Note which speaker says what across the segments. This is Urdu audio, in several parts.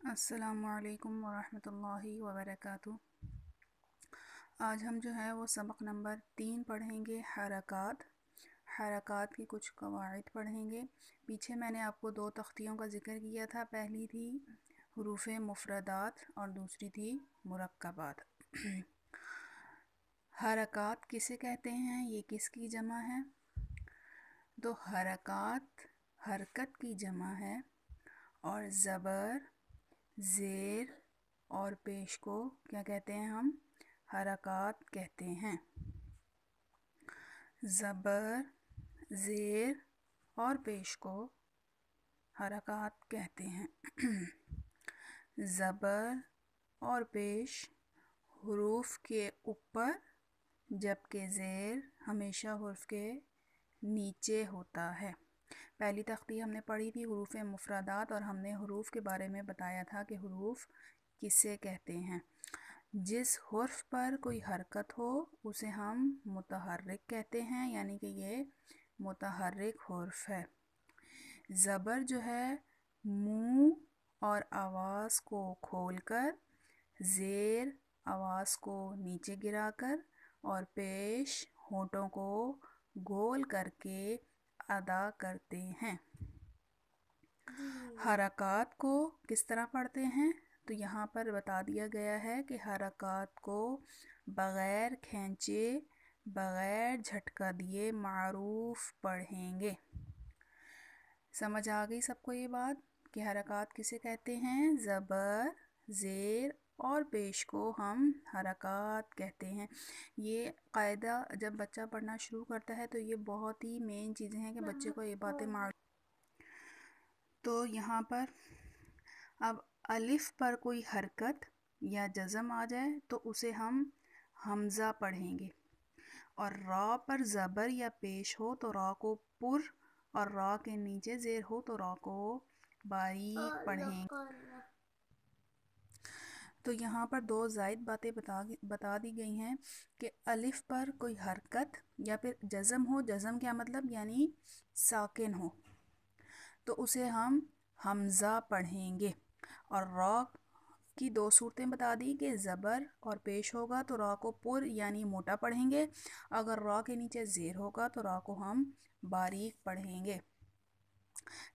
Speaker 1: السلام علیکم ورحمۃ اللہ وبرکاتہ۔ آج ہم جو ہے وہ سبق نمبر 3 پڑھیں گے، حرکات کی کچھ قواعد پڑھیں گے۔ پیچھے میں نے آپ کو 2 تختیوں کا ذکر کیا تھا، پہلی تھی حروف مفردات اور دوسری تھی مرکبات۔ حرکات کسے کہتے ہیں، یہ کس کی جمع ہے؟ تو حرکات حرکت کی جمع ہے، اور زبر، زیر اور پیش کو کیا کہتے ہیں؟ ہم حرکات کہتے ہیں۔ زبر، زیر اور پیش کو حرکات کہتے ہیں۔ زبر اور پیش حروف کے اوپر، جبکہ زیر ہمیشہ حروف کے نیچے ہوتا ہے۔ پہلی تختی ہم نے پڑھی تھی حروف مفردات، اور ہم نے حروف کے بارے میں بتایا تھا کہ حروف کسے کہتے ہیں۔ جس حرف پر کوئی حرکت ہو اسے ہم متحرک کہتے ہیں، یعنی کہ یہ متحرک حرف ہے۔ زبر جو ہے منہ اور آواز کو کھول کر، زیر آواز کو نیچے گرا کر، اور پیش ہونٹوں کو گول کر کے ادا کرتے ہیں۔ حرکات کو کس طرح پڑھتے ہیں؟ تو یہاں پر بتا دیا گیا ہے کہ حرکات کو بغیر کھینچے، بغیر جھٹکا دیے معروف پڑھیں گے۔ سمجھ آ گئی سب کو یہ بات کہ حرکات کسے کہتے ہیں؟ زبر، زیر اور پیش کو ہم حرکات کہتے ہیں۔ یہ قاعدہ جب بچہ پڑھنا شروع کرتا ہے تو یہ بہت ہی مین چیزیں ہیں کہ بچے کو یہ باتیں معلوم۔ تو یہاں پر اب الف پر کوئی حرکت یا جزم آ جائے تو اسے ہم حمزہ پڑھیں گے، اور را پر زبر یا پیش ہو تو را کو پر، اور را کے نیچے زیر ہو تو را کو باریک پڑھیں گے۔ تو یہاں پر 2 زائد باتیں بتا دی گئی ہیں کہ الف پر کوئی حرکت یا پھر جزم ہو، جزم کیا مطلب؟ یعنی ساکن ہو، تو اسے ہم حمزہ پڑھیں گے۔ اور را کی 2 صورتیں بتا دی کہ زبر اور پیش ہوگا تو را کو پر یعنی موٹا پڑھیں گے، اگر را کے نیچے زیر ہوگا تو را کو ہم باریک پڑھیں گے۔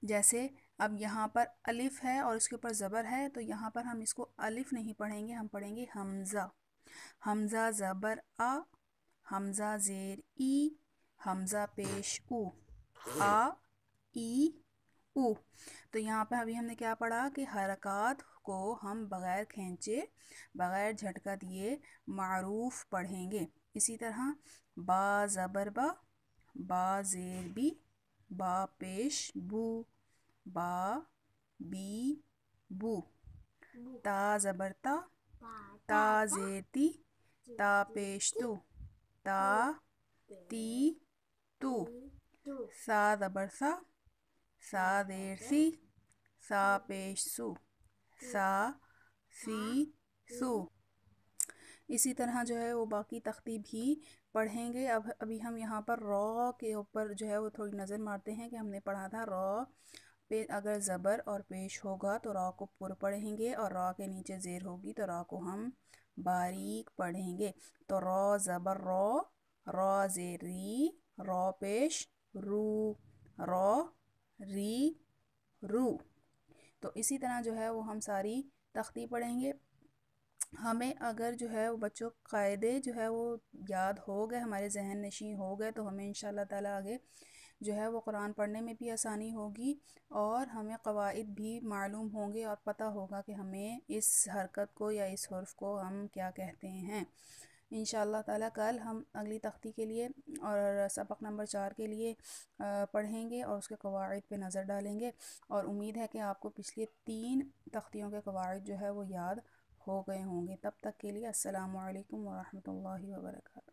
Speaker 1: جیسے اب یہاں پر الف ہے اور اس کے اوپر زبر ہے، تو یہاں پر ہم اس کو الف نہیں پڑھیں گے، ہم پڑھیں گے حمزہ۔ حمزہ زبر آ، حمزہ زیر ای، حمزہ پیش او، آ ای او۔ تو یہاں پہ ابھی ہم نے کیا پڑھا کہ حرکات کو ہم بغیر کھینچے، بغیر جھٹکا دیے معروف پڑھیں گے۔ اسی طرح با زبر با، با زیر بی، با پیش بو، با بی بو۔ تا زبر تا، تا زیر تی، تا پیش تو، تا تی تو۔ سا زبر سا، سا زیر سی، سا پیش سو، سا سی سو۔ اسی طرح جو ہے وہ باقی تختی بھی پڑھیں گے۔ ابھی ہم یہاں پر را کے اوپر جو ہے وہ تھوڑی نظر مارتے ہیں کہ ہم نے پڑھا تھا را پہ اگر زبر اور پیش ہوگا تو را کو پر پڑھیں گے، اور را کے نیچے زیر ہوگی تو را کو ہم باریک پڑھیں گے۔ تو را زبر را، را زیر ری، را پیش رو، را ری رو۔ تو اسی طرح جو ہے وہ ہم ساری تختی پڑھیں گے۔ ہمیں اگر جو ہے وہ بچوں قاعدے جو ہے وہ یاد ہو گئے، ہمارے ذہن نشین ہو گئے، تو ہمیں انشاءاللہ تعالی آگے جو ہے وہ قرآن پڑھنے میں بھی آسانی ہوگی، اور ہمیں قواعد بھی معلوم ہوں گے، اور پتہ ہوگا کہ ہمیں اس حرکت کو یا اس حرف کو ہم کیا کہتے ہیں۔ انشاءاللہ تعالی کل ہم اگلی تختی کے لیے اور سبق نمبر 4 کے لیے پڑھیں گے اور اس کے قواعد پہ نظر ڈالیں گے، اور امید ہے کہ آپ کو پچھلے 3 تختیوں کے قواعد جو ہے وہ یاد ہو گئے ہوں گے۔ تب تک کے لیے السلام علیکم ورحمۃ اللہ وبرکاتہ۔